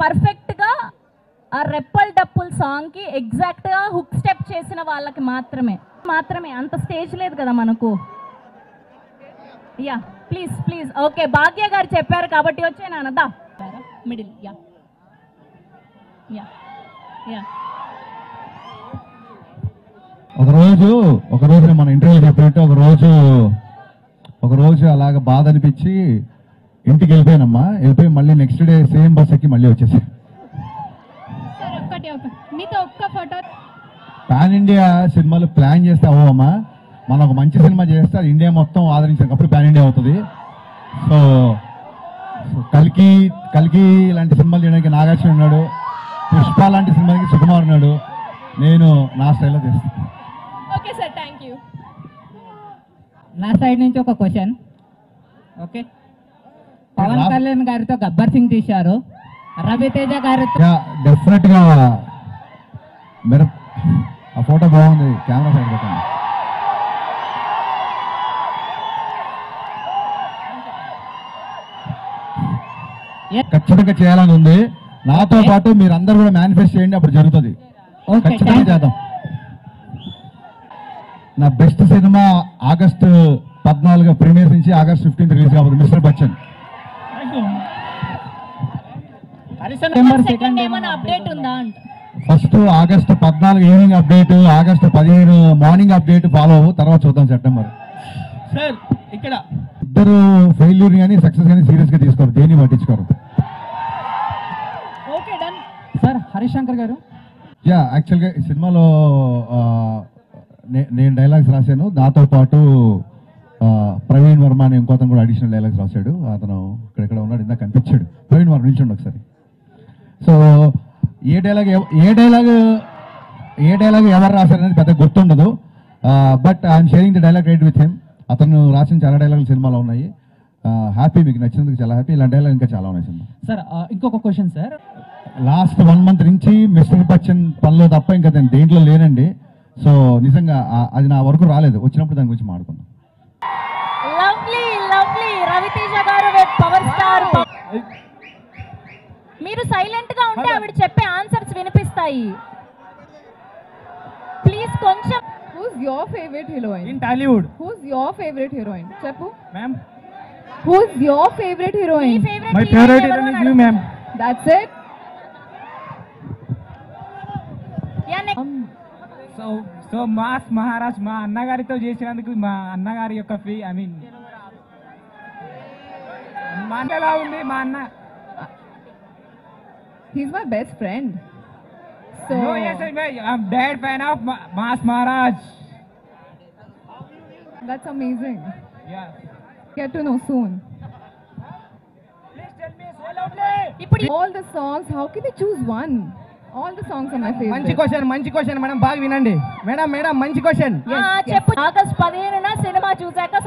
Perfect గా ఆ రెప్పల్ డప్పుల్ song కి ఎగ్జాక్ట్ గా హుక్ స్టెప్ చేసిన వాళ్ళకి మాత్రమే అంత స్టేజ్ లేదు కదా మనకు. Yeah please please. ఓకే, భాగ్య గారు చెప్పారు కాబట్టి వచ్చే నాన్నదా మిడిల్. Yeah yeah yeah. ఒకరోజు మన ఇంటర్వ్యూ చెప్పినట్టు ఒకరోజు అలాగ బాధ అనిపించి ఇంటికి వెళ్ళిపోయానమ్మా. వెళ్ళిపోయి మళ్ళీ నెక్స్ట్ డే సేమ్ బస్ ఎక్కి మళ్ళీ వచ్చేసి పాన్ ఇండియా సినిమాలు ప్లాన్ చేస్తే అవ్వమ్మా. మనం ఒక మంచి సినిమా చేస్తే అది ఇండియా మొత్తం ఆదరించాం, అప్పుడు పాన్ ఇండియా అవుతుంది. సో కల్కి లాంటి సినిమాలు చేయడానికి నాగార్జున ఉన్నాడు, పుష్ప లాంటి సినిమాకి సుకుమార్ ఉన్నాడు. నేను నా స్టైల్లో చేస్తాను. Okay sir, thank you. నా సైడ్ నుంచి ఒక క్వశ్చన్. ఓకే, పవన్ కళ్యాణ్ గారితో గబ్బర్ సింగ్ తీశారు, రవితేజ గారితో డెఫినెట్ గా ఆ ఫోటో బాగుంది, కెమెరా సైడ్ పెట్టండి. ఖచ్చితంగా చేయాలని ఉంది. నాతో పాటు మీరు అందరు కూడా మేనిఫెస్ట్ చేయండి, అప్పుడు జరుగుతుంది. ఖచ్చితంగా చేద్దాం. నా బెస్ట్ సినిమా ఆగస్టు 14 ప్రీమియర్ నుంచి ఆగస్ట్ 15 రిలీజ్ కాబోతుంది, mister Bachchan. First August 14 evening update, August 15 morning update follow అవ్వు, తర్వాత చూద్దాం సెప్టెంబర్. సార్ ఇక్కడ ఇద్దరు ఫెయిల్యూర్ కానీ సక్సెస్ కానీ సీరియస్ గా తీసుకోరు, దేన్ని పట్టించుకోరు. సార్ హరీష్ శంకర్ గారు, యా యాక్చువల్గా ఈ సినిమాలో నేను డైలాగ్స్ రాశాను, నాతో పాటు ప్రవీణ్ వర్మ అని ఇంకోతను కూడా అడిషనల్ డైలాగ్స్ రాశాడు. అతను ఇక్కడెక్కడ ఉన్నాడు, ఇందాక కనిపించాడు. ప్రవీణ్ వర్మ నిల్చోండి ఒకసారి. సో ఏ డైలాగ్ ఎవరు రాశారనేది పెద్ద గుర్తుండదు, but I'm sharing the dialogue right with him. అతను రాసిన చాలా డైలాగులు సినిమాలో ఉన్నాయి. హ్యాపీ, మీకు నచ్చినందుకు చాలా హ్యాపీ. ఇలాంటి డైలాగ్ ఇంకా చాలా ఉన్నాయి సినిమా. సార్ ఇంకొక క్వశ్చన్ సార్, లాస్ట్ 1 month నుంచి మిస్టర్ బచ్చన్ పనిలో తప్ప ఇంకా నేను దేంట్లో లేనండి. సో నిజంగా అది నా వరకు రాలేదు, వచ్చినప్పుడు దాని గురించి మాట్లాడుకుందాం. లవ్లీ లవ్లీ రవితేజ గారు విత్ పవర్ స్టార్. మీరు సైలెంట్ గా ఉంటే ఆవిడ చెప్పే ఆన్సర్స్ వినిపిస్తాయి. ప్లీజ్ కొంచెం. Who's your favorite heroine in Tollywood? Who's your favorite heroine? Cheppu Ma'am, who's your favorite heroine? my favorite heroine is you, ma'am. That's it. So mass Maharaj మా అన్నగారితో చేసినందుకు మా అన్నగారి యొక్క మా అన్న ఎలా ఉంది? మా అన్న He's my best friend. So no, yes, I'm dead fan of Mass Maharaj. That's amazing. Yeah. Get to know soon. Please tell me so loudly. All the songs, how can they choose one? All the songs are my favorite. మంచి question madam, బాగా వినండి madam. మంచి question. చెప్పు. August 15న cinema చూసాక